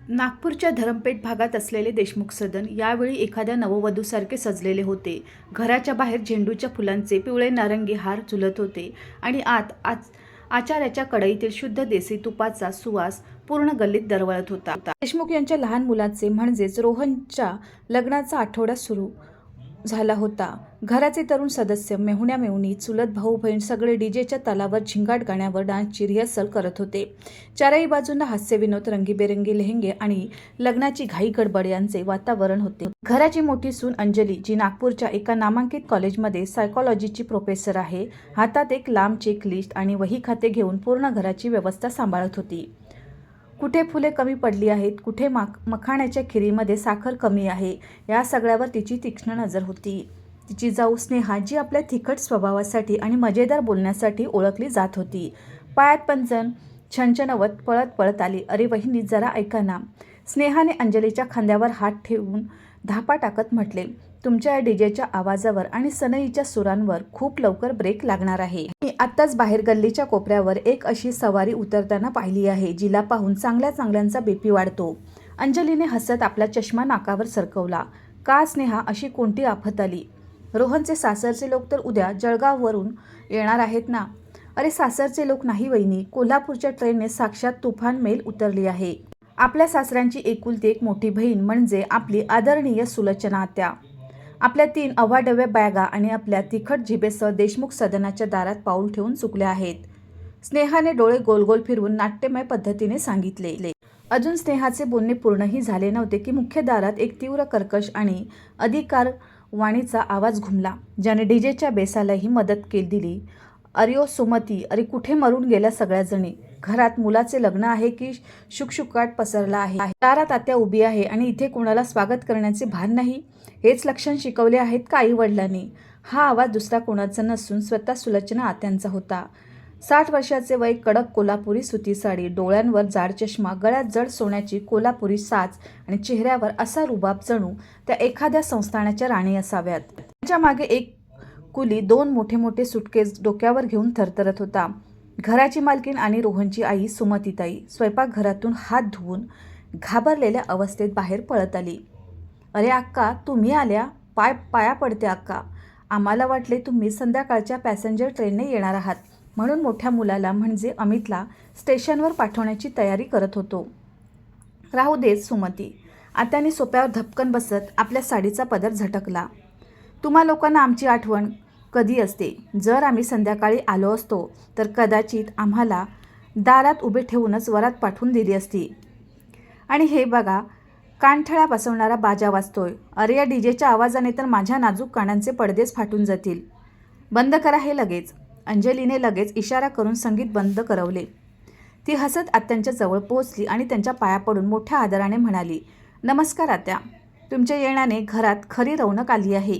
नागपूरच्या धरमपेठ भागात असलेले देशमुख सदन यावेळी एखाद्या नववधूसारखे सजलेले होते. घराच्या बाहेर झेंडूच्या फुलांचे पिवळे नारंगी हार झुलत होते आणि आचाऱ्याच्या कढईतील शुद्ध देसी तुपाचा सुवास पूर्ण गल्लीत दरवळत होता. देशमुख यांच्या लहान मुलाचे म्हणजेच रोहनच्या लग्नाचा आठवडा सुरू झाला होता. घराचे तरुण सदस्य मेहुण्या मेहुणी, चुलत भाऊ बहीण सगळे डीजेच्या तालावर झिंगाट गाण्यावर डान्सची रिहर्सल करत होते. चारही बाजूंना हास्यविनोद, रंगीबेरंगी लेहंगे आणि लग्नाची घाई गडबड यांचे वातावरण होते. घराची मोठी सून अंजली, जी नागपूरच्या एका नामांकित कॉलेजमध्ये सायकॉलॉजीची प्रोफेसर आहे, हातात एक लांब चेक लिस्ट आणि वही खाते घेऊन पूर्ण घराची व्यवस्था सांभाळत होती. कुठे फुले कमी पडली आहेत, कुठे मखाण्याच्या खिरीमध्ये साखर कमी आहे, या सगळ्यावर तिची तीक्ष्ण नजर होती. तिची जाऊ स्नेहा, जी आपल्या तिखट स्वभावासाठी आणि मजेदार बोलण्यासाठी ओळखली जात होती, पायात पंजन छणछणवत पळत पळत आली. "अरे वहिनी, जरा ऐका ना." स्नेहाने अंजलीच्या खांद्यावर हात ठेवून धापा टाकत म्हटले, "तुमच्या या डीजेच्या आवाजावर आणि सनईच्या सुरांवर खूप लवकर ब्रेक लागणार आहे. मी आत्ताच बाहेर गल्लीच्या कोपऱ्यावर एक अशी सवारी उतरताना पाहिली आहे, जिला पाहून चांगल्या चांगल्यांचा बीपी वाढतो." अंजलीने हसत आपला चष्मा नाकावर सरकवला. "का स्नेहा, अशी कोणती आफत आली? रोहनचे सासरचे लोक तर उद्या जळगाववरून येणार आहेत ना." "अरे सासरचे लोक नाही वहिनी, कोल्हापूरच्या ट्रेनने साक्षात तुफान मेल उतरली आहे. आपल्या सासऱ्यांची एकुलती एक मोठी बहीण म्हणजे आपली आदरणीय सुलोचना आत्या. आपल्या 3 अवाढव्य बॅगा आणि आपल्या तिखट जिभेसह देशमुख सदनाच्या दारात पाऊल ठेवून चुकल्या आहेत." स्नेहाने डोळे गोलगोल फिरवून नाट्यमय पद्धतीने सांगितले. अजून स्नेहाचे बोलणे पूर्णही झाले नव्हते की मुख्य दारात एक तीव्र कर्कश आणि अधिकारवाणीचा आवाज घुमला, ज्याने डीजेच्या बेसालाही मदत दिली. "अरे सुमती, अरे कुठे मरून गेल्या सगळ्याजणी? घरात मुलाचे लग्न आहे की शुकशुकाट पसरला आहे? दारात आत्या उभी आहे आणि इथे कुणाला स्वागत करण्याचे भान नाही? हेच लक्षण शिकवले आहेत का आईवडिलांनी?" हा आवाज दुसरा कोणाचा नसून स्वतः सुलोचना आत्यांचा होता. 60 वर्षाचे वय, कडक कोल्हापुरी सुती साडी, डोळ्यांवर जाड चष्मा, गळ्यात जड सोन्याची कोल्हापुरी साच आणि चेहऱ्यावर असा रुबाब जणू त्या एखाद्या संस्थानाच्या राणी असाव्यात. त्यांच्या मागे एक कुली 2 मोठे मोठे सुटकेस डोक्यावर घेऊन थरथरत होता. घराची मालकीण आणि रोहनची आई सुमतीताई स्वयंपाकघरातून हात धुवून घाबरलेल्या अवस्थेत बाहेर पळत आली. "अरे अक्का, तुम्ही आल्या? पाया पडते अक्का. आम्हाला वाटले तुम्ही संध्याकाळच्या पॅसेंजर ट्रेनने येणार आहात, म्हणून मोठ्या मुलाला म्हणजे अमितला स्टेशनवर पाठवण्याची तयारी करत होतो." "राहू देत सुमती." आत्याने सोप्यावर धपकन बसत आपल्या साडीचा पदर झटकला. "तुम्हा लोकांना आमची आठवण कधी असते? जर आम्ही संध्याकाळी आलो असतो तर कदाचित आम्हाला दारात उभे ठेवूनच वरात पाठवून दिली असती. आणि हे बघा, कानठळ्या बसवणारा बाजा वाजतोय. अरे या डीजेच्या आवाजाने तर माझ्या नाजूक कानांचे पडदेच फाटून जातील. बंद करा हे लगेच." अंजलीने लगेच इशारा करून संगीत बंद करवले. ती हसत आत्यांच्या जवळ पोहोचली आणि त्यांच्या पाया पडून मोठ्या आदराने म्हणाली, "नमस्कार आत्या. तुमच्या येण्याने घरात खरी रौनक आली आहे.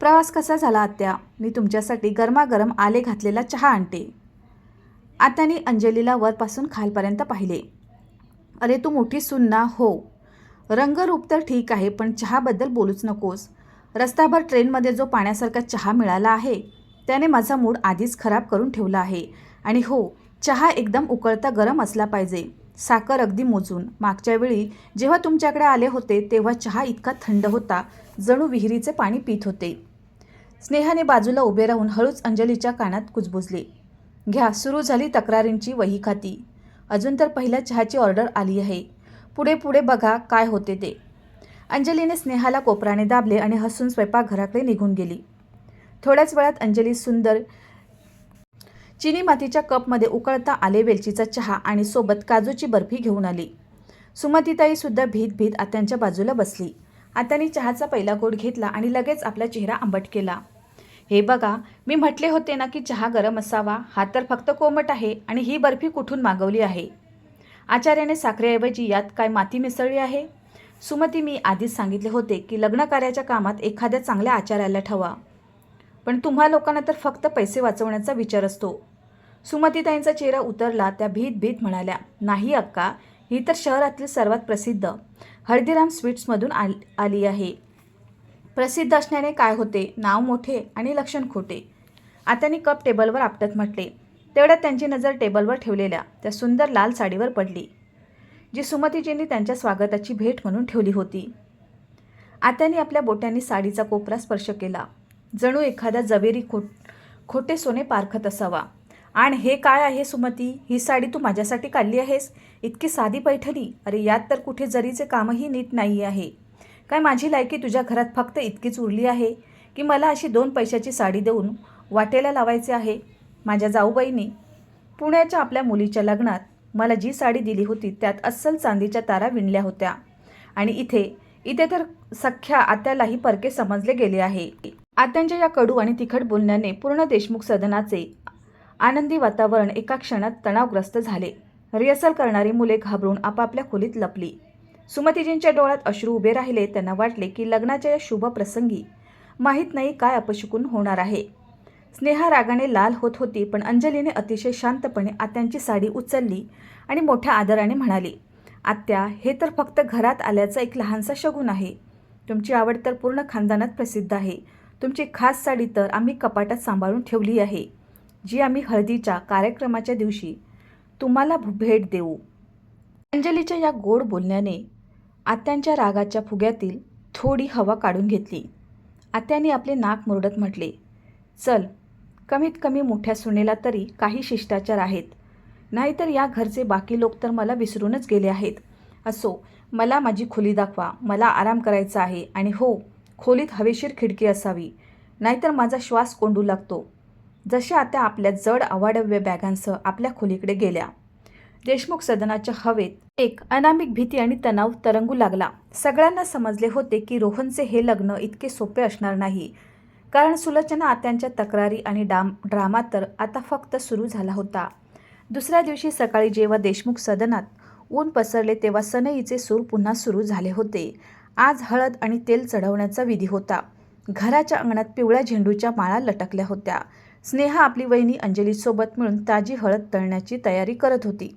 प्रवास कसा झाला आत्या? मी तुमच्यासाठी गरमागरम आले घातलेला चहा आणते." आत्याने अंजलीला वरपासून खालपर्यंत पाहिले. "अरे तू मोठी सून ना." "हो, रंगरूप तर ठीक आहे, पण चहाबद्दल बोलूच नकोस. रस्ताभर ट्रेनमध्ये जो पाण्यासारखा चहा मिळाला आहे त्याने माझा मूड आधीच खराब करून ठेवला आहे. आणि हो, चहा एकदम उकळता गरम असला पाहिजे. साखर अगदी मोजून. मागच्या वेळी जेव्हा तुमच्याकडे आले होते तेव्हा चहा इतका थंड होता, जणू विहिरीचे पाणी पीत होते." स्नेहाने बाजूला उभे राहून हळूच अंजलीच्या कानात कुजबुजले. "घ्या, सुरू झाली तक्रारींची वहीखाती. अजून तर पहिल्या चहाची ऑर्डर आली आहे. पुढे पुढे बघा काय होते ते." अंजलीने स्नेहाला कोपराने दाबले आणि हसून स्वयंपाकघराकडे निघून गेली. थोड्याच वेळात अंजली सुंदर चिनी मातीच्या कपमध्ये उकळता आले वेलचीचा चहा आणि सोबत काजूची बर्फी घेऊन आली. सुमतीताई सुद्धा भीत भीत आत्यांच्या बाजूला बसली. आत्याने चहाचा पहिला घोट घेतला आणि लगेच आपला चेहरा आंबट केला. "हे बघा, मी म्हटले होते ना की चहा गरम असावा. हा तर फक्त कोमट आहे आणि ही बर्फी कुठून मागवली आहे? आचार्याने साखरेऐवजी यात काय माती मिसळली आहे? सुमती, मी आधीच सांगितले होते की लग्न कार्याच्या कामात एखाद्या चांगल्या आचार्याला ठेवा, पण तुम्हा लोकांना तर फक्त पैसे वाचवण्याचा विचार असतो." सुमतीताईंचा चेहरा उतरला. त्या भीत भीत म्हणाल्या, "नाही अक्का, ही तर शहरातील सर्वात प्रसिद्ध हळदीराम स्वीट्समधून आली आहे." "प्रसिद्ध असण्याने काय होते? नाव मोठे आणि लक्षण खोटे." आत्याने कप टेबलवर आपटत म्हटले. तेवढ्यात त्यांची नजर टेबलवर ठेवलेल्या त्या सुंदर लाल साडीवर पडली, जी सुमतीजींनी त्यांच्या स्वागताची भेट म्हणून ठेवली होती. आत्याने आपल्या बोटांनी साडीचा कोपरा स्पर्श केला, जणू एखादा जवेरी खोटे सोने पारखत असावा. आणि हे काय आहे सुमती, ही साडी तू माझ्यासाठी काढली आहेस? इतकी साधी पैठणी, अरे यात तर कुठे जरीचे कामही नीट नाही आहे. काय माझी लायकी तुझ्या घरात फक्त इतकीच उरली आहे की मला अशी 2 पैशाची साडी देऊन वाटेला लावायचे आहे? माझ्या जाऊबाईंनी पुण्याच्या आपल्या मुलीच्या लग्नात मला जी साडी दिली होती त्यात अस्सल चांदीच्या तारा विणल्या होत्या. आणि इथे तर सख्या आत्यालाही परके समजले गेले आहे. आत्यांच्या या कडू आणि तिखट बोलण्याने पूर्ण देशमुख सदनाचे आनंदी वातावरण एका क्षणात तणावग्रस्त झाले. रिहर्सल करणारी मुले घाबरून आपापल्या खोलीत लपली. सुमतीजींच्या डोळ्यात अश्रू उभे राहिले. त्यांना वाटले की लग्नाच्या या शुभ प्रसंगी माहीत नाही काय अपशकुन होणार आहे. स्नेहा रागाने लाल होत होती, पण अंजलीने अतिशय शांतपणे आत्यांची साडी उचलली आणि मोठ्या आदराने म्हणाली, आत्या, हे तर फक्त घरात आल्याचा एक लहानसा शगुन आहे. तुमची आवड तर पूर्ण खानदानात प्रसिद्ध आहे. तुमची खास साडी तर आम्ही कपाटात सांभाळून ठेवली आहे, जी आम्ही हळदीच्या कार्यक्रमाच्या दिवशी तुम्हाला भेट देऊ. अंजलीच्या या गोड बोलण्याने आत्यांच्या रागाच्या फुग्यातील थोडी हवा काढून घेतली. आत्याने आपले नाक मुरडत म्हटले, चल, कमीत कमी मोठ्या सुनेला तरी काही शिष्टाचार आहेत. नाहीतर या घरचे बाकी लोक तर मला विसरूनच गेले आहेत. असो, मला माझी खोली दाखवा. मला आराम करायचा आहे. आणि हो, खोलीत हवेशीर खिडकी असावी, नाहीतर माझा श्वास कोंडू लागतो. जशा आता आपल्या जड अवाढव्य बॅगांसह आपल्या खोलीकडे गेल्या. देशमुख सदनाच्या हवेत एक अनामिक भीती आणि तणाव तरंगू लागला. सगळ्यांना समजले होते की रोहनचे हे लग्न इतके सोपे असणार नाही, कारण सुलोचना आत्यांच्या तक्रारी आणि ड्रामा तर आता फक्त सुरू झाला होता. दुसऱ्या दिवशी सकाळी जेव्हा देशमुख सदनात ऊन पसरले तेव्हा सनईचे सूर पुन्हा सुरू झाले होते. आज हळद आणि तेल चढवण्याचा विधी होता. घराच्या अंगणात पिवळ्या झेंडूच्या माळा लटकल्या होत्या. स्नेहा आपली वहिनी अंजलीसोबत मिळून ताजी हळद तळण्याची तयारी करत होती.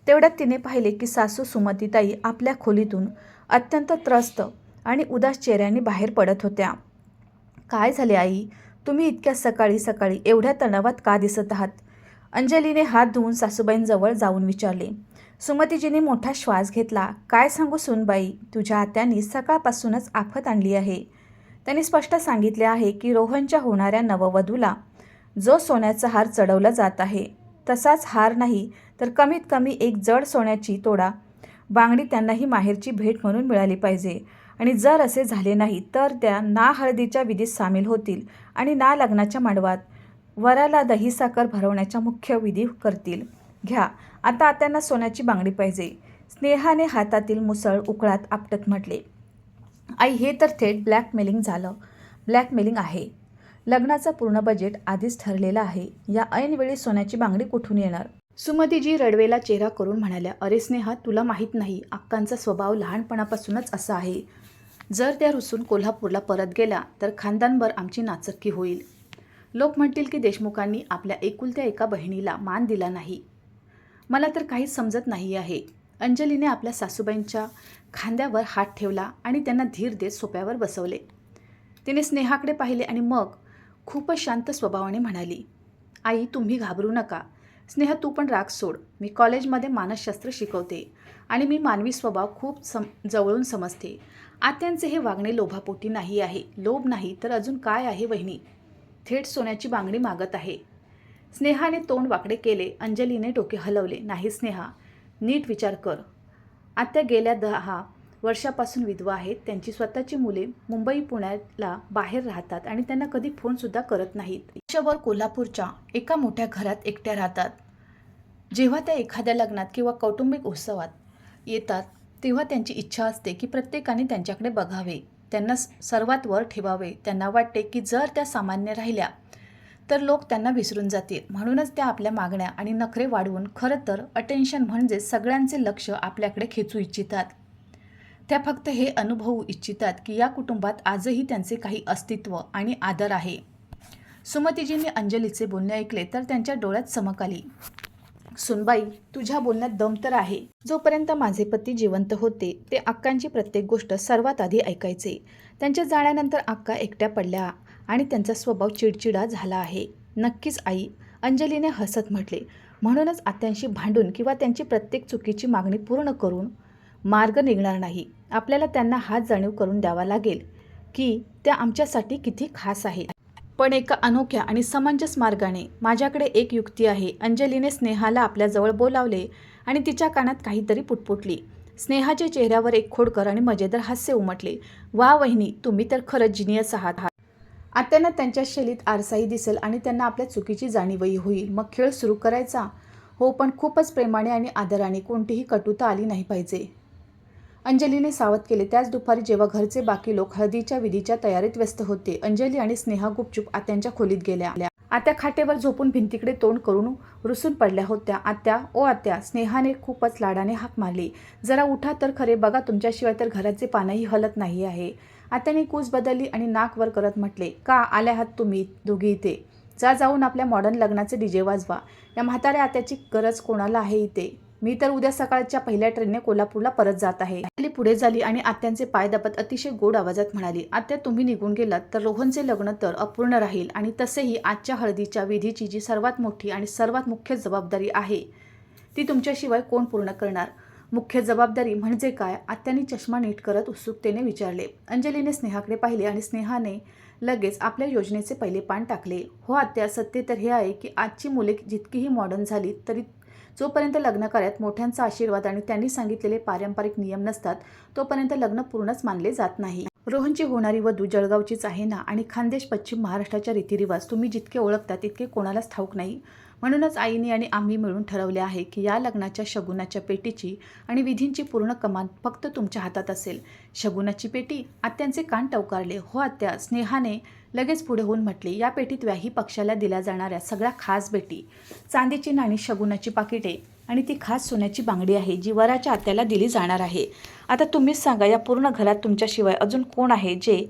तेवढ्यात तिने पाहिले की सासू सुमतीताई आपल्या खोलीतून अत्यंत त्रस्त आणि उदास चेहऱ्याने बाहेर पडत होत्या. काय झाले आई, तुम्ही इतक्या सकाळी सकाळी एवढ्या तणावात का दिसत आहात? अंजलीने हात धुवून सासूबाईंजवळ जाऊन विचारले. सुमतीजींनी मोठा श्वास घेतला. काय सांगू सुनबाई, तुझ्या आत्यांनी सकाळपासूनच आफत आणली आहे. त्यांनी स्पष्ट सांगितले आहे की रोहनच्या होणाऱ्या नववधूला जो सोन्याचा हार चढवला जात आहे तसाच हार नाही तर कमीत कमी एक जड सोन्याची तोडा बांगडी त्यांनाही माहेरची भेट म्हणून मिळाली पाहिजे. आणि जर असे झाले नाही तर त्या ना हळदीच्या विधीत सामील होतील आणि ना लग्नाच्या मांडवात वराला दही साखर भरवण्याचा मुख्य विधी करतील. घ्या, आता आत्यांना सोन्याची बांगडी पाहिजे. स्नेहाने हातातील मुसळ उकळात आपटत म्हटले, आई, हे तर थेट ब्लॅकमेलिंग आहे. लग्नाचा पूर्ण बजेट आधीच ठरलेला आहे. या ऐनवेळी सोन्याची बांगडी कुठून येणार? सुमतीजी रडवेला चेहरा करून म्हणाल्या, अरे स्नेहा, तुला माहीत नाही, अक्कांचा स्वभाव लहानपणापासूनच असा आहे. जर त्या रुसून कोल्हापूरला परत गेल्या तर खानदानभर आमची नाचक्की होईल. लोक म्हणतील की देशमुखांनी आपल्या एकुलत्या एका बहिणीला मान दिला नाही. मला तर काहीच समजत नाही आहे. अंजलीने आपल्या सासूबाईंच्या खांद्यावर हात ठेवला आणि त्यांना धीर देत सोप्यावर बसवले. तिने स्नेहाकडे पाहिले आणि मग खूपच शांत स्वभावाने म्हणाली, आई, तुम्ही घाबरू नका. स्नेहा, तू पण राग सोड. मी कॉलेजमध्ये मानसशास्त्र शिकवते आणि मी मानवी स्वभाव खूप जवळून समजते. आत्यांचे हे वागणे लोभापोटी नाही आहे. लोभ नाही तर अजून काय आहे वहिनी? थेट सोन्याची बांगडी मागत आहे. स्नेहाने तोंड वाकडे केले. अंजलीने डोके हलवले. नाही स्नेहा, नीट विचार कर. आत्या गेल्या 10 वर्षापासून विधवा आहेत. त्यांची स्वतःची मुले मुंबई पुण्याला बाहेर राहतात आणि त्यांना कधी फोनसुद्धा करत नाहीत. वर्षभर कोल्हापूरच्या एका मोठ्या घरात एकट्या राहतात. जेव्हा त्या एखाद्या लग्नात किंवा कौटुंबिक उत्सवात येतात तेव्हा त्यांची इच्छा असते की प्रत्येकाने त्यांच्याकडे बघावे, त्यांना सर्वात वर ठेवावे. त्यांना वाटते की जर त्या सामान्य राहिल्या तर लोक त्यांना विसरून जातील. म्हणूनच त्या आपल्या मागण्या आणि नखरे वाढवून खरं तर अटेन्शन म्हणजे सगळ्यांचे लक्ष आपल्याकडे खेचू इच्छितात. त्या फक्त हे अनुभवू इच्छितात की या कुटुंबात आजही त्यांचे काही अस्तित्व आणि आदर आहे. सुमतीजींनी अंजलीचे बोलणे ऐकले तर त्यांच्या डोळ्यात चमक आली. सुनबाई, तुझ्या बोलण्यात दम तर आहे. जोपर्यंत माझे पती जिवंत होते ते अक्कांची प्रत्येक गोष्ट सर्वात आधी ऐकायचे. त्यांच्या जाण्यानंतर अक्का एकट्या पडल्या आणि त्यांचा स्वभाव चिडचिडा झाला आहे. नक्कीच आई, अंजलीने हसत म्हटले. म्हणूनच आत्यांशी भांडून किंवा त्यांची प्रत्येक चुकीची मागणी पूर्ण करून मार्ग निघणार नाही. आपल्याला त्यांना हाच जाणीव करून द्यावा लागेल की त्या आमच्यासाठी किती खास आहे. पण एका अनोख्या आणि समंजस मार्गाने. माझ्याकडे एक युक्ती आहे. अंजलीने स्नेहाला आपल्याजवळ बोलावले आणि तिच्या कानात काहीतरी पुटपुटली. स्नेहाच्या चेहऱ्यावर एक खोडकर आणि मजेदार हास्य उमटले. वा वहिनी, तुम्ही तर खरंच जिनियस आहात. आत्यांना त्यांच्या शैलीत आरसाही दिसेल आणि त्यांना आपल्या चुकीची जाणीवही होईल. मग खेळ सुरू करायचा. हो, पण खूपच प्रेमाने आणि आदराने, कोणतीही कटुता आली नाही पाहिजे. अंजलीने सावध केले. त्याच दुपारी जेव्हा घरचे बाकी लोक हळदीच्या विधीच्या तयारीत व्यस्त होते, अंजली आणि स्नेहा गुपचूप आत्यांच्या खोलीत गेल्या. आत्या खाटेवर झोपून भिंतीकडे तोंड करून रुसून पडल्या होत्या. आत्या, ओ आत्या, स्नेहाने खूपच लाडाने हाक मारली. जरा उठा तर खरे. बघा, तुमच्याशिवाय तर घराचे पानही हलत नाही आहे. आत्याने कूस बदलली आणि नाक वर करत म्हटले, का आल्या आहात तुम्ही दोघी इथे? जा, जाऊन आपल्या मॉडर्न लग्नाचे डीजे वाजवा. या म्हाताऱ्या आत्याची गरज कोणाला आहे इथे? मी तर उद्या सकाळच्या पहिल्या ट्रेनने कोल्हापूरला परत जात आहे. अंजली पुढे झाली आणि आत्यांचे पाय दाबत अतिशय गोड आवाजात म्हणाली, आत्या, तुम्ही निघून गेलात तर रोहनचे लग्न तर अपूर्ण राहील. आणि तसेही आजच्या हळदीच्या विधीची जी सर्वात मोठी आणि सर्वात मुख्य जबाबदारी आहे ती तुमच्याशिवाय कोण पूर्ण करणार? मुख्य जबाबदारी म्हणजे काय? आत्यांनी चष्मा नीट करत उत्सुकतेने विचारले. अंजलीने स्नेहाकडे पाहिले आणि स्नेहाने लगेच आपल्या योजनेचे पहिले पान टाकले. हो आत्या, सत्य तर हे आहे की आजची मुले जितकीही मॉडर्न झाली तरी जोपर्यंत लग्नकार्यात मोठ्यांचा आशीर्वाद आणि त्यांनी सांगितलेले पारंपरिक नियम नसतात तोपर्यंत लग्न पूर्णच मानले जात नाही. रोहनची होणारी वधू जळगावचीच आहे ना? आणि खानदेश पश्चिम महाराष्ट्राच्या रीतिरिवाज तुम्ही जितके ओळखता तितके कोणालाच ठाऊक नाही. म्हणूनच आईने आणि आम्ही मिळून ठरवले आहे की या लग्नाच्या शगुनाच्या पेटीची आणि विधींची पूर्ण कमान फक्त तुमच्या हातात असेल. शगुनाची पेटी? आत्यांचे कान टवकारले. हो आत्या, स्नेहाने लगेच पुढे होऊन म्हटले, या पेटीत व्याही पक्षाला दिल्या जाणाऱ्या सगळ्या खास भेटी, चांदीची नाणी, शगुनाची पाकिटे आणि ती खास सोन्याची बांगडी आहे जी वराच्या आत्याला दिली जाणार आहे. आता तुम्हीच सांगा, या पूर्ण घरात तुमच्याशिवाय अजून कोण आहे जे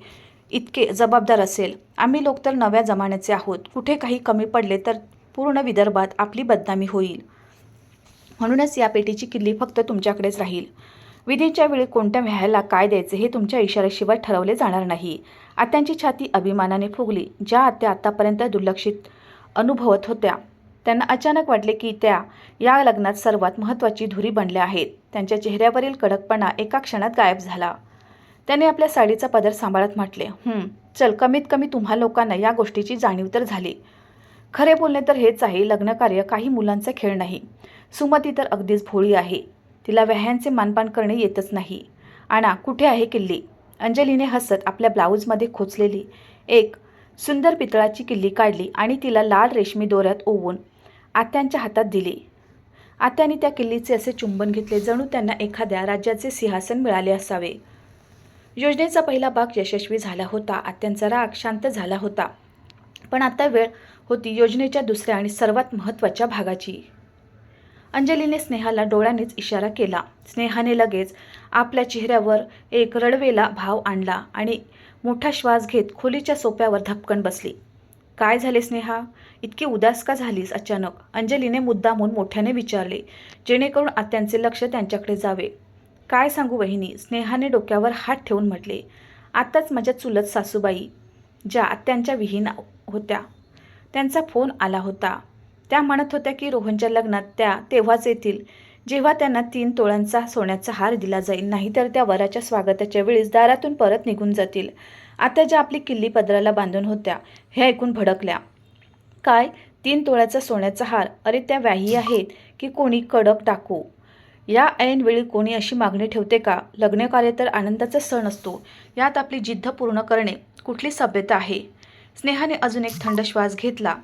इतके जबाबदार असेल? आम्ही लोक तर नव्या जमान्याचे आहोत. कुठे काही कमी पडले तर पूर्ण विदर्भात आपली बदनामी होईल. म्हणूनच या पेटीची किल्ली फक्त तुमच्याकडेच राहील. विधीच्या वेळी कोणत्या व्याह्याला काय द्यायचे हे तुमच्या इशाऱ्याशिवाय ठरवले जाणार नाही. आत्यांची छाती अभिमानाने फुगली. ज्या आत्या आत्तापर्यंत दुर्लक्षित अनुभवत होत्या त्यांना अचानक वाटले की त्या या लग्नात सर्वात महत्त्वाची धुरी बनल्या आहेत. त्यांच्या चेहऱ्यावरील कडकपणा एका क्षणात गायब झाला. त्याने आपल्या साडीचा पदर सांभाळत म्हटले, चल, कमीत कमी तुम्हा लोकांना या गोष्टीची जाणीव तर झाली. खरे बोलणे तर हेच आहे, लग्नकार्य काही मुलांचा खेळ नाही. सुमती तर अगदीच भोळी आहे. तिला व्याह्यांचे मानपान करणे येतच नाही. आणा, कुठे आहे किल्ली? अंजलीने हसत आपल्या ब्लाऊजमध्ये खोचलेली एक सुंदर पितळाची किल्ली काढली आणि तिला लाल रेशमी दोऱ्यात ओवून आत्यांच्या हातात दिली. आत्याने त्या किल्लीचे असे चुंबन घेतले जणू त्यांना एखाद्या राज्याचे सिंहासन मिळाले असावे. योजनेचा पहिला भाग यशस्वी झाला होता. आत्यांचा राग शांत झाला होता. पण आता वेळ होती योजनेच्या दुसऱ्या आणि सर्वात महत्त्वाच्या भागाची. अंजलीने स्नेहाला डोळ्यांनीच इशारा केला. स्नेहाने लगेच आपल्या चेहऱ्यावर एक रडवेला भाव आणला आणि मोठा श्वास घेत खोलीच्या सोफ्यावर धपकन बसली. काय झाले स्नेहा? इतकी उदास का झालीस अचानक? अंजलीने मुद्दामून मोठ्याने विचारले, जेणेकरून आत्यांचे लक्ष त्यांच्याकडे जावे. काय सांगू वहिनी, स्नेहाने डोक्यावर हात ठेवून म्हटले. आत्ताच माझ्या चुलत सासूबाई, ज्या आत्यांच्या विहीन होत्या, त्यांचा फोन आला होता. त्या म्हणत होत्या की रोहनच्या लग्नात त्या तेव्हाच येतील जेव्हा त्यांना 3 तोळ्यांचा सोन्याचा हार दिला जाईल, नाहीतर त्या वराच्या स्वागताच्या वेळीच दारातून परत निघून जातील. आता ज्या आपली किल्ली पदराला बांधून होत्या हे ऐकून भडकल्या. काय, 3 तोळ्याचा सोन्याचा हार? अरे, त्या व्याही आहेत की कोणी कडक टाकू? या ऐन वेळी कोणी अशी मागणी ठेवते का? लग्नकार्य तर आनंदाचा सण असतो. यात आपली जिद्द पूर्ण करणे कुठली सभ्यता आहे? स्नेहाने अजून एक थंड श्वास घेतला.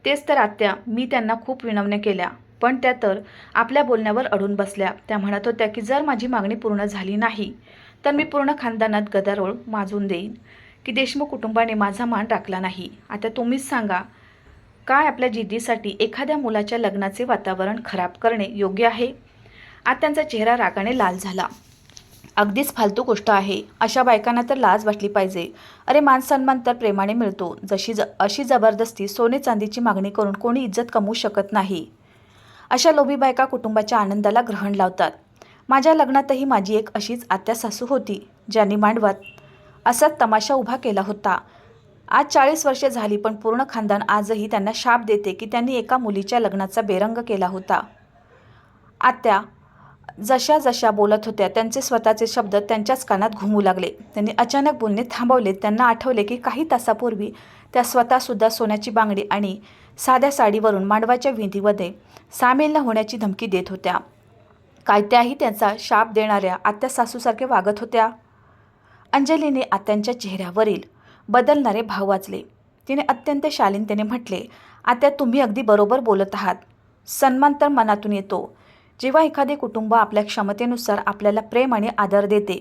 तेच तर आत्या, मी त्यांना खूप विनवण्या केल्या, पण त्या तर आपल्या बोलण्यावर अडून बसल्या. त्या म्हणत होत्या की जर माझी मागणी पूर्ण झाली नाही तर मी पूर्ण खानदानात गदारोळ माजून देईन, की देशमुख कुटुंबाने माझा मान राखला नाही. आता तुम्हीच सांगा, काय आपल्या जिद्दीसाठी एखाद्या मुलाच्या लग्नाचे वातावरण खराब करणे योग्य आहे? आत्यांचा चेहरा रागाने लाल झाला. अगदीच फालतू गोष्ट आहे. अशा बायकांना तर लाज वाटली पाहिजे. अरे, मान सन्मान तर प्रेमाने मिळतो. अशी जबरदस्ती सोने चांदीची मागणी करून कोणी इज्जत कमवू शकत नाही. अशा लोभी बायका कुटुंबाच्या आनंदाला ग्रहण लावतात. माझ्या लग्नातही माझी एक अशीच आत्या सासू होती, ज्यांनी मांडवात असाच तमाशा उभा केला होता. आज 40 वर्षे झाली, पण पूर्ण खानदान आजही त्यांना शाप देते की त्यांनी एका मुलीच्या लग्नाचा बेरंग केला होता. आत्या जशा जशा बोलत होत्या त्यांचे स्वतःचे शब्द त्यांच्याच कानात घुमू लागले. त्यांनी अचानक बोलणे थांबवले. त्यांना आठवले की काही तासापूर्वी त्या स्वतःसुद्धा सोन्याची बांगडी आणि साध्या साडीवरून मांडवाच्या विधीमध्ये सामील न होण्याची धमकी देत होत्या. काय त्याही त्यांचा शाप देणाऱ्या आत्या सासूसारखे वागत होत्या? अंजलीने आत्यांच्या चेहऱ्यावरील बदलणारे भाव वाचले. तिने अत्यंत शालीनतेने म्हटले, आत्या, तुम्ही अगदी बरोबर बोलत आहात. सन्मान तर मनातून येतो. जेव्हा एखादे कुटुंब आपल्या क्षमतेनुसार आपल्याला प्रेम आणि आदर देते,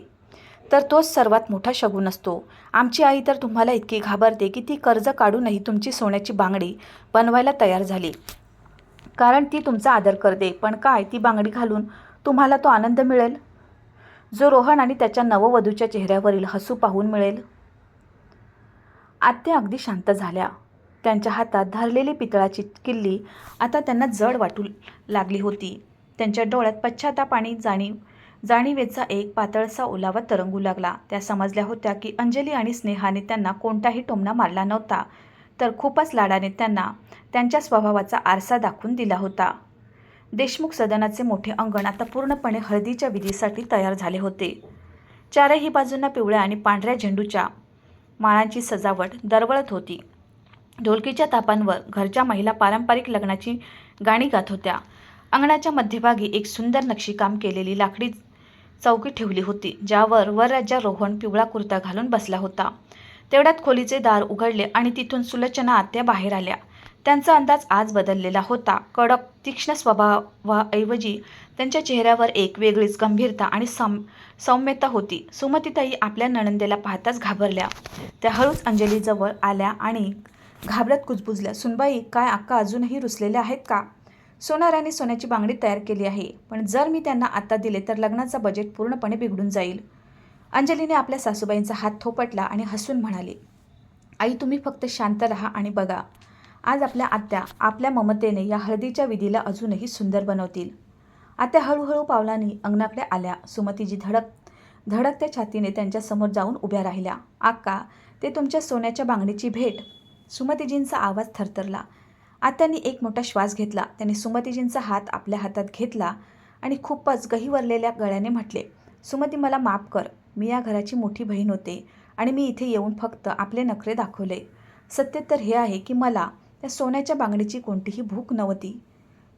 तर तोच सर्वात मोठा शगुन असतो. आमची आई तर तुम्हाला इतकी घाबरते की ती कर्ज काढूनही तुमची सोन्याची बांगडी बनवायला तयार झाली, कारण ती तुमचा आदर करते. पण काय, ती बांगडी घालून तुम्हाला तो आनंद मिळेल जो रोहन आणि त्याच्या नववधूच्या चेहऱ्यावरील हसू पाहून मिळेल? आत्या अगदी शांत झाल्या. त्यांच्या हातात धरलेली पितळाची किल्ली आता त्यांना जड वाटू लागली होती. त्यांच्या डोळ्यात पश्चाताप आणि जाणीवेचा एक पातळसा ओलावा तरंगू लागला. त्या समजल्या होत्या की अंजली आणि स्नेहाने त्यांना कोणताही टोमणा मारला नव्हता, तर खूपच लाडाने त्यांना त्यांच्या स्वभावाचा आरसा दाखवून दिला होता. देशमुख सदनाचे मोठे अंगण आता पूर्णपणे हळदीच्या विधीसाठी तयार झाले होते. चारही बाजूंना पिवळ्या आणि पांढऱ्या झेंडूच्या माळांची सजावट दरवळत होती. ढोलकीच्या तापांवर घरच्या महिला पारंपरिक लग्नाची गाणी गात होत्या. अंगणाच्या मध्यभागी एक सुंदर नक्षीकाम केलेली लाकडी चौकी ठेवली होती, ज्यावर वरराजा रोहन पिवळा कुर्ता घालून बसला होता. तेवढ्यात खोलीचे दार उघडले आणि तिथून सुलोचना आत्या बाहेर आल्या. त्यांचा अंदाज आज बदललेला होता. कडक तीक्ष्ण स्वभावाऐवजी त्यांच्या चेहऱ्यावर एक वेगळीच गंभीरता आणि सौम्यता होती. सुमतीताई आपल्या नणंदेला पाहताच घाबरल्या. त्या हळूच अंजलीजवळ आल्या आणि घाबरत कुजबुजल्या, सुनबाई, काय अक्का अजूनही रुसलेल्या आहेत का? सोनाराने सोन्याची बांगडी तयार केली आहे, पण जर मी त्यांना आता दिले तर लग्नाचा बजेट पूर्णपणे बिघडून जाईल. अंजलीने आपल्या सासूबाईंचा हात थोपटला आणि हसून म्हणाली, आई, तुम्ही फक्त शांत राहा आणि बघा. आज आपल्या आत्या आपल्या ममतेने या हळदीच्या विधीला अजूनही सुंदर बनवतील. आत्या हळूहळू पावलांनी अंगणाकडे आल्या. सुमतीजी धडकत्या छातीने त्यांच्यासमोर जाऊन उभ्या राहिल्या. आक्का, ते तुमच्या सोन्याच्या बांगडीची भेट. सुमतीजींचा आवाज थरथरला. आत्यांनी एक मोठा श्वास घेतला. त्यांनी सुमतीजींचा हात आपल्या हातात घेतला आणि खूपच गहिवरलेल्या गळ्याने म्हटले, सुमती, मला माफ कर. मी या घराची मोठी बहीण होते आणि मी इथे येऊन फक्त आपले नखरे दाखवले. सत्य तर हे आहे की मला त्या सोन्याच्या बांगडीची कोणतीही भूक नव्हती.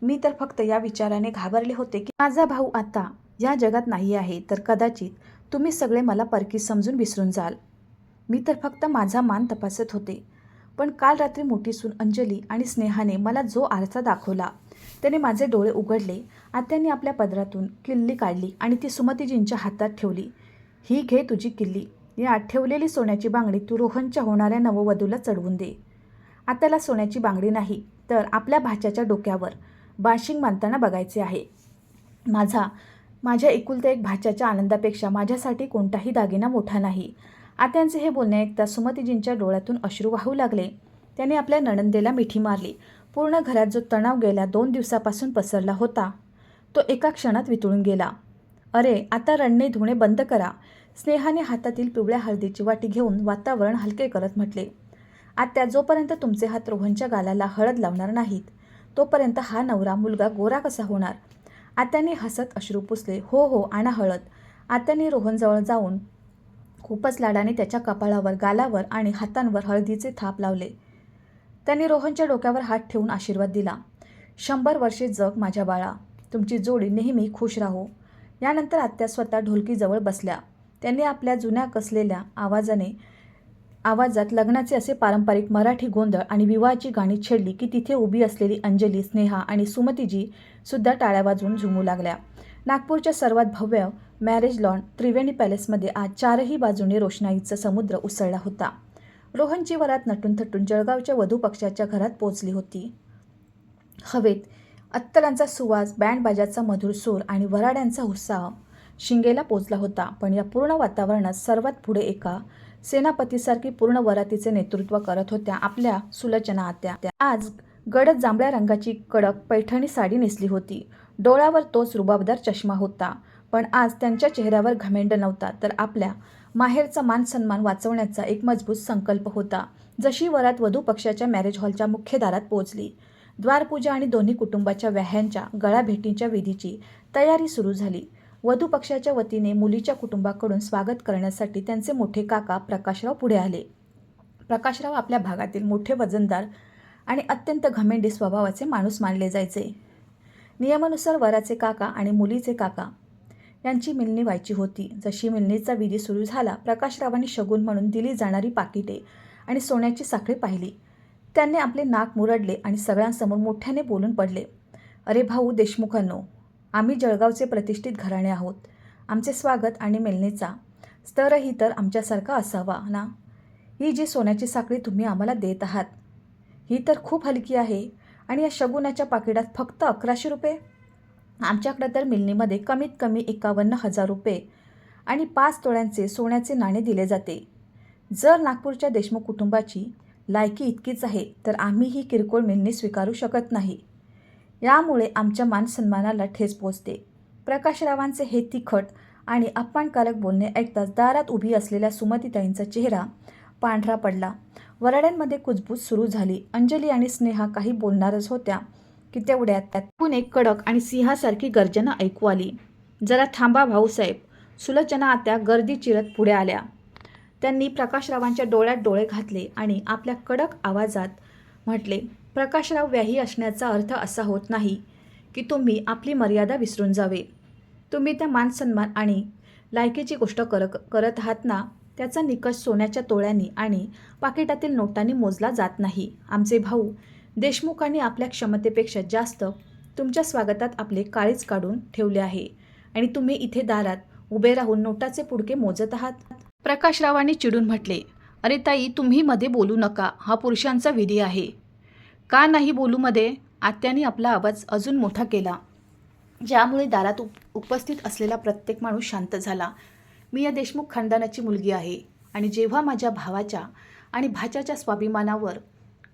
मी तर फक्त या विचाराने घाबरले होते की माझा भाऊ आता या जगात नाही आहे, तर कदाचित तुम्ही सगळे मला परकी समजून विसरून जाल. मी तर फक्त माझा मान तपासत होते. पण काल रात्री मोठी सून अंजली आणि स्नेहाने मला जो आरसा दाखवला त्याने माझे डोळे उघडले. आत्यांनी आपल्या पदरातून किल्ली काढली आणि ती सुमतीजींच्या हातात ठेवली. ही घे तुझी किल्ली. या ठेवलेली सोन्याची बांगडी तू रोहनच्या होणाऱ्या नववधूला चढवून दे. आत्याला सोन्याची बांगडी नाही, तर आपल्या भाच्याच्या डोक्यावर बाशिंग बांधताना बघायचे आहे. माझ्या एकुलत्या एक भाच्याच्या आनंदापेक्षा माझ्यासाठी कोणताही दागिना मोठा नाही. आत्यांचे हे बोलणे ऐकता सुमतीजींच्या डोळ्यातून अश्रू वाहू लागले. त्याने आपल्या नणंदेला मिठी मारली. पूर्ण घरात जो तणाव गेल्या 2 दिवसापासून पसरला होता, तो एका क्षणात वितळून गेला. अरे, आता रडणे धुणे बंद करा. स्नेहाने हातातील पिवळ्या हळदीची वाटी घेऊन वातावरण हलके करत म्हटले. आत्या, जोपर्यंत तुमचे हात रोहनच्या गालाला हळद लावणार नाहीत, तोपर्यंत हा नवरा मुलगा गोरा कसा होणार? आत्याने हसत अश्रू पुसले. हो हो, आणा हळद. आत्याने रोहनजवळ जाऊन खूपच लाडाने त्याच्या कपाळावर, गालावर आणि हातांवर हळदीचे थाप लावले. त्यांनी रोहनच्या डोक्यावर हात ठेवून आशीर्वाद दिला. 100 वर्षे जग माझ्या बाळा. तुमची जोडी नेहमी खुश राहो. यानंतर आत्या स्वतः ढोलकीजवळ बसल्या. त्यांनी आपल्या जुन्या कसलेल्या आवाजात लग्नाचे असे पारंपरिक मराठी गोंधळ आणि विवाहाची गाणी छेडली की तिथे उभी असलेली अंजली, स्नेहा आणि सुमतीजी सुद्धा टाळ्या वाजवून झुमू लागल्या. नागपूरच्या सर्वात भव्य मॅरेज लॉन त्रिवेणी पॅलेसमध्ये आज 4ही बाजूने रोषणाईचा समुद्र उसळला होता. रोहनची वरात नटून थटून जळगावच्या वधू पक्षाच्या घरात पोचली होती. हवेत अत्तरांचा सुवास, बँडबाजाचा मधुर सूर आणि वऱ्हाड्यांचा उत्साह शिंगेला पोचला होता. पण या पूर्ण वातावरणात सर्वात पुढे एका सेनापतीसारखी पूर्ण वरातीचे नेतृत्व करत होत्या आपल्या सुलोचना आत्या. आज गडद जांभळ्या रंगाची कडक पैठणी साडी नेसली होती. डोळ्यावर तोच रुबाबदार चष्मा होता. पण आज त्यांच्या चेहऱ्यावर घमेंड नव्हता, तर आपल्या माहेरचा मान सन्मान वाचवण्याचा एक मजबूत संकल्प होता. जशी वरात वधू पक्षाच्या मॅरेज हॉलच्या मुख्य दारात पोहोचली, द्वारपूजा आणि दोन्ही कुटुंबाच्या व्याह्यांच्या गळाभेटींच्या विधीची तयारी सुरू झाली. वधू पक्षाच्या वतीने मुलीच्या कुटुंबाकडून स्वागत करण्यासाठी त्यांचे मोठे काका प्रकाशराव पुढे आले. प्रकाशराव आपल्या भागातील मोठे, वजनदार आणि अत्यंत घमेंडी स्वभावाचे माणूस मानले जायचे. नियमानुसार वराचे काका आणि मुलीचे काका यांची मिलनी व्हायची होती. जशी मिलनीचा विधी सुरू झाला, प्रकाशरावांनी शगुन म्हणून दिली जाणारी पाकिटे आणि सोन्याची साखळी पाहिली. त्यांनी आपले नाक मुरडले आणि सगळ्यांसमोर मोठ्याने बोलून पडले. अरे भाऊ देशमुखांनो, आम्ही जळगावचे प्रतिष्ठित घराणे आहोत. आमचे स्वागत आणि मिलनीचा स्तरही तर आमच्यासारखा असावा ना. ही जी सोन्याची साखळी तुम्ही आम्हाला देत आहात, ही तर खूप हलकी आहे. आणि या शगुनाच्या पाकिटात फक्त 1100 रुपये. आमच्याकडे तर मिलनीमध्ये कमीत कमी 51,000 रुपये आणि 5 तोळ्यांचे सोन्याचे नाणे दिले जाते. जर नागपूरच्या देशमुख कुटुंबाची लायकी इतकीच आहे, तर आम्ही ही किरकोळ मिलनी स्वीकारू शकत नाही. यामुळे आमच्या मानसन्मानाला ठेच पोचते. प्रकाशरावांचे हे तिखट आणि अपमानकारक बोलणे ऐकताच दारात उभी असलेल्या सुमतीताईंचा चेहरा पांढरा पडला. वराड्यांमध्ये कुजबूज सुरू झाली. अंजली आणि स्नेहा काही बोलणारच होत्या की तेवढ्यात त्यातून एक कडक आणि सिंहासारखी गर्जना ऐकू आली. जरा थांबा भाऊसाहेब. सुलोचना आत्या गर्दी चिरत पुढे आल्या. त्यांनी प्रकाशरावांच्या डोळ्यात डोळे घातले आणि आपल्या कडक आवाजात म्हटले, प्रकाशराव, व्याही असण्याचा अर्थ असा होत नाही की तुम्ही आपली मर्यादा विसरून जावे. तुम्ही त्या मानसन्मान आणि लायकीची गोष्ट करत आहात ना, त्याचा निकष सोन्याच्या तोळ्यांनी आणि पाकिटातील नोटांनी मोजला जात नाही. आमचे भाऊ देशमुखांनी आपल्या क्षमतेपेक्षा जास्त तुमच्या स्वागतात आपले काळीज काढून ठेवले आहे आणि तुम्ही इथे दारात उभे राहून नोटाचे पुडके मोजत आहात. प्रकाशरावांनी चिडून म्हटले, अरे ताई, तुम्ही मध्ये बोलू नका. हा पुरुषांचा विधी आहे. का नाही बोलू मध्ये? आत्याने आपला आवाज अजून मोठा केला, ज्यामुळे दारात उपस्थित असलेला प्रत्येक माणूस शांत झाला. मी या देशमुख खानदानाची मुलगी आहे आणि जेव्हा माझ्या भावाच्या आणि भाच्याच्या स्वाभिमानावर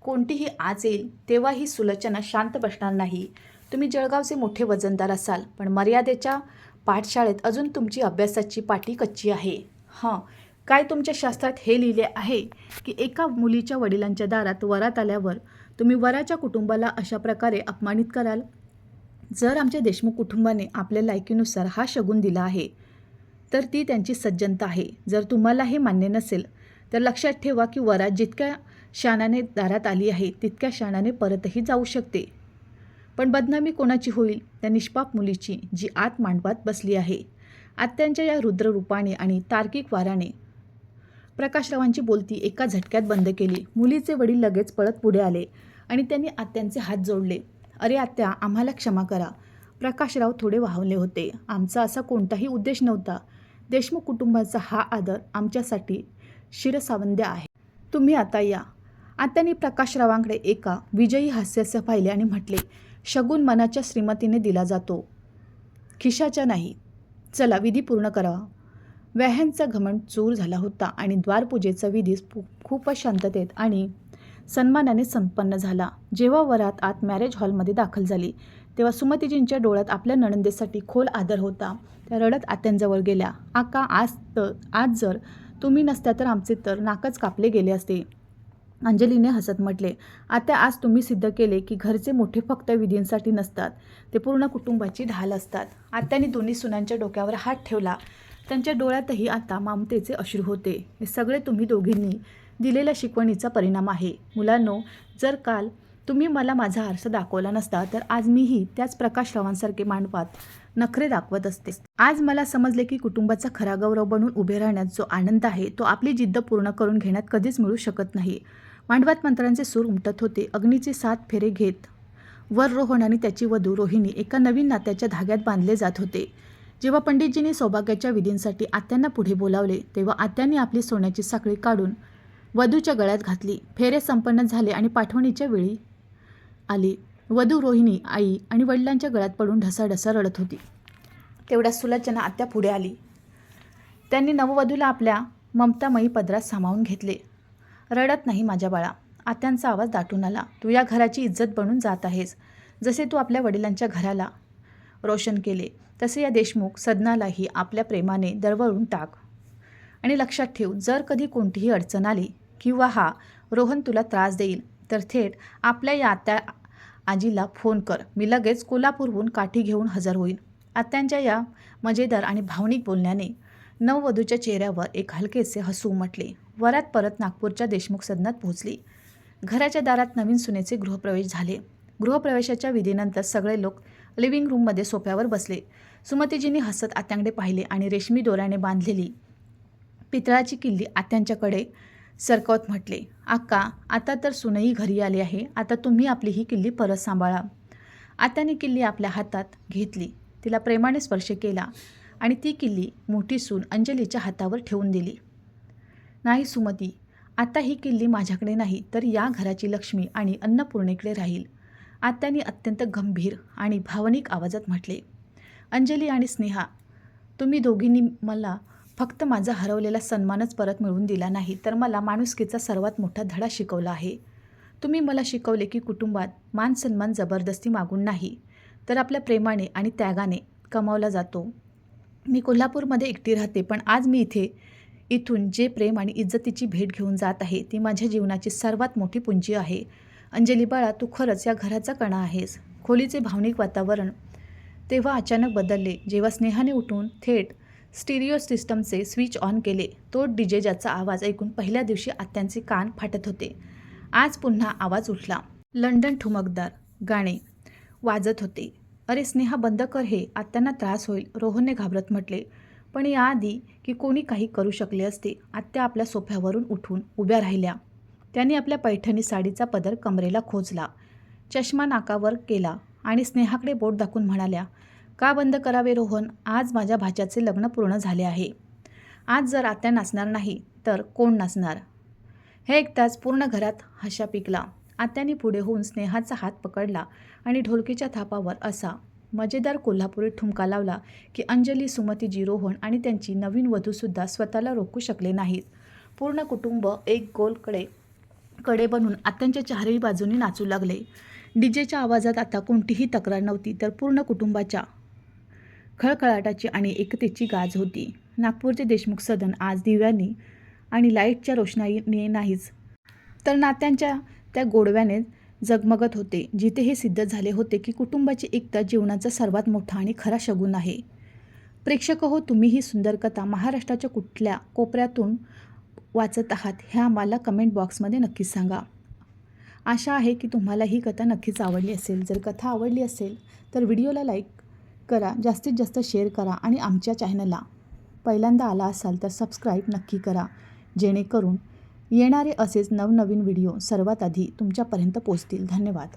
कोणतीही आच येईल, तेव्हा ही सुलोचना शांत बसणार नाही. तुम्ही जळगावचे मोठे वजनदार असाल, पण मर्यादेच्या पाठशाळेत अजून तुमची अभ्यासाची पाटी कच्ची आहे. काय तुमच्या शास्त्रात हे लिहिले आहे की एका मुलीच्या वडिलांच्या दारात वरात आल्यावर तुम्ही वराच्या कुटुंबाला अशा प्रकारे अपमानित कराल? जर आमच्या देशमुख कुटुंबाने आपल्या लायकीनुसार हा शगुन दिला आहे, तर ती त्यांची सज्जनता आहे. जर तुम्हाला हे मान्य नसेल, तर लक्षात ठेवा की वरात जितक्या शानाने दारात आली आहे, तितक्या शानाने परतही जाऊ शकते. पण बदनामी कोणाची होईल? त्या निष्पाप मुलीची, जी आत मांडवात बसली आहे. आत्यांच्या या रुद्र रूपाने आणि तार्किक वाराने प्रकाशरावांची बोलती एका झटक्यात बंद केली. मुलीचे वडील लगेच पळत पुढे आले आणि त्यांनी आत्यांचे हात जोडले. अरे आत्या, आम्हाला क्षमा करा. प्रकाशराव थोडे वाहवले होते. आमचा असा कोणताही उद्देश नव्हता. देशमुख कुटुंबाचा हा आदर आमच्यासाठी शिरसावंद्य आहे. तुम्ही आता या. आत्यांनी प्रकाशरावांकडे एका विजयी हास्याचे पाहिले आणि म्हटले, शगुन मनाच्या श्रीमतीने दिला जातो, खिशाच्या नाही. चला, विधी पूर्ण करावा. व्याह्यांचा घमंड चूर झाला होता आणि द्वारपूजेचा विधी खूपच शांततेत आणि सन्मानाने संपन्न झाला. जेव्हा वरात आत मॅरेज हॉलमध्ये दाखल झाली, तेव्हा सुमतीजींच्या डोळ्यात आपल्या नणंदेसाठी खोल आदर होता. त्या रडत आत्यांजवळ गेल्या. आका, आज जर तुम्ही नसत्या तर आमचे तर नाकच कापले गेले असते. अंजलीने हसत म्हटले, आत्या, आज तुम्ही सिद्ध केले की घरचे मोठे फक्त विधींसाठी नसतात, ते पूर्ण कुटुंबाची ढाल असतात. आत्याने दोन्ही सुनांच्या डोक्यावर हात ठेवला. त्यांच्या डोळ्यातही आता ममतेचे अश्रू होते. हे सगळे तुम्ही दोघींनी दिलेल्या शिकवणीचा परिणाम आहे. मुलांनो, जर काल तुम्ही मला माझा आरसा दाखवला नसता, तर आज मीही त्याच प्रकाशरावांसारखे मांडवात नखरे दाखवत असते. आज मला समजले की कुटुंबाचा खरा गौरव बनून उभे राहण्यात जो आनंद आहे, तो आपली जिद्द पूर्ण करून घेण्यात कधीच मिळू शकत नाही. मांडवात मंत्रांचे सूर उमटत होते. अग्नीचे 7 फेरे घेत वर रोहन आणि त्याची वधू रोहिणी एका नवीन नात्याच्या धाग्यात बांधले जात होते. जेव्हा पंडितजींनी सौभाग्याच्या विधींसाठी आत्यांना पुढे बोलावले, तेव्हा आत्यांनी आपली सोन्याची साखळी काढून वधूच्या गळ्यात घातली. फेरे संपन्न झाले आणि पाठवणीच्या वेळी आली. वधू रोहिणी आई आणि वडिलांच्या गळ्यात पडून ढसाढसा रडत होती. तेवढ्यात सुलोचना आत्या पुढे आली. त्यांनी नववधूला आपल्या ममतामयी पदरात सामावून घेतले. रडत नाही माझ्या बाळा. आत्यांचा आवाज दाटून आला. तू या घराची इज्जत बनून जात आहेस, जसे तू आपल्या वडिलांच्या घराला रोशन केले. तसे या देशमुख सदनालाही आपल्या प्रेमाने दरवळून टाक. आणि लक्षात ठेव, जर कधी कोणतीही अडचण आली किंवा हा रोहन तुला त्रास देईल तर थेट आपल्या या आत्या आजीला फोन कर. मी लगेच कोल्हापूरहून काठी घेऊन हजर होईन. आत्यांच्या या मजेदार आणि भावनिक बोलण्याने नववधूच्या चेहऱ्यावर एक हलकेसे हसू उमटले. वरात परत नागपूरच्या देशमुख सदनात पोहोचली. घराच्या दारात नवीन सुनेचे गृहप्रवेश झाले. गृहप्रवेशाच्या विधीनंतर सगळे लोक लिव्हिंग रूममध्ये सोफ्यावर बसले. सुमतीजींनी हसत आत्यांकडे पाहिले आणि रेशमी दोऱ्याने बांधलेली पितळाची किल्ली आत्यांच्याकडे सरकवत म्हटले, "अक्का, आता तर सुनई घरी आली आहे. आता तुम्ही आपली ही किल्ली परत सांभाळा." आत्याने किल्ली आपल्या हातात घेतली, तिला प्रेमाने स्पर्श केला आणि ती किल्ली मोठी सून अंजलीच्या हातावर ठेवून दिली. "नाही सुमती, आता ही किल्ली माझ्याकडे नाही तर या घराची लक्ष्मी आणि अन्नपूर्णेकडे राहील." आत्याने अत्यंत गंभीर आणि भावनिक आवाजात म्हटले. "अंजली आणि स्नेहा, तुम्ही दोघींनी मला फक्त माझा हरवलेला सन्मानच परत मिळवून दिला नाही तर मला माणुसकीचा सर्वात मोठा धडा शिकवला आहे. तुम्ही मला शिकवले की कुटुंबात मान सन्मान जबरदस्ती मागून नाही तर आपल्या प्रेमाने आणि त्यागाने कमावला जातो. मी कोल्हापूरमध्ये एकटी राहते पण आज मी इथून जे प्रेम आणि इज्जतीची भेट घेऊन जात आहे ती माझ्या जीवनाची सर्वात मोठी पुंजी आहे. अंजली बाळा, तू खरंच या घराचा कणा आहेस." खोलीचे भावनिक वातावरण तेव्हा अचानक बदलले जेव्हा स्नेहाने उठून थेट स्टिरिओ सिस्टमचे स्विच ऑन केले. तो डीजे ज्याचा आवाज ऐकून पहिल्या दिवशी आत्यांचे कान फाटत होते, आज पुन्हा आवाज उठला. लंडन ठुमकदार गाणे वाजत होते. "अरे स्नेहा, बंद कर हे, आत्यांना त्रास होईल," रोहनने घाबरत म्हटले. पण याआधी की कोणी काही करू शकले असते. आत्या आपल्या सोफ्यावरून उठून उभ्या राहिल्या. त्यांनी आपल्या पैठणी साडीचा पदर कमरेला खोचला, चष्मा नाकावर केला आणि स्नेहाकडे बोट दाखवून म्हणाल्या, "का बंद करावे रोहन? आज माझ्या भाच्याचे लग्न पूर्ण झाले आहे. आज जर आत्या नाचणार नाही तर कोण नाचणार?" हे ऐकताच पूर्ण घरात हशा पिकला. आत्याने पुढे होऊन स्नेहाचा हात पकडला आणि ढोलकीच्या थापावर असा मजेदार कोल्हापुरी ठुमका लावला की अंजली, सुमतीजी, रोहन आणि त्यांची नवीन वधूसुद्धा स्वतःला रोखू शकले नाहीत. पूर्ण कुटुंब एक गोल कडे बनून आत्यांच्या चारही बाजूनी नाचू लागले. डीजेच्या आवाजात आता कोणतीही तक्रार नव्हती तर पूर्ण कुटुंबाच्या खळखळाटाची आणि एकतेची गाज होती. नागपूरचे देशमुख सदन आज दिव्यांनी आणि लाईटच्या रोषणाईने नाहीच तर नात्यांच्या त्या गोडव्याने जगमगत होते, जिथे हे सिद्ध झाले होते की कुटुंबाची एकता जीवनाचा सर्वात मोठा आणि खरा शगुन आहे. प्रेक्षक हो, तुम्ही ही सुंदर कथा महाराष्ट्राच्या कुठल्या कोपऱ्यातून वाचत आहात हे आम्हाला कमेंट बॉक्समध्ये नक्कीच सांगा. आशा आहे की तुम्हाला ही कथा नक्कीच आवडली असेल. जर कथा आवडली असेल तर व्हिडिओला लाईक करा, जास्तीत जास्त शेअर करा आणि आमच्या चॅनलला पहिल्यांदा आला असाल तर सबस्क्राईब नक्की करा, जेणेकरून येणारे असेच नवनवीन व्हिडिओ सर्वात आधी तुमच्यापर्यंत पोहोचतील. धन्यवाद.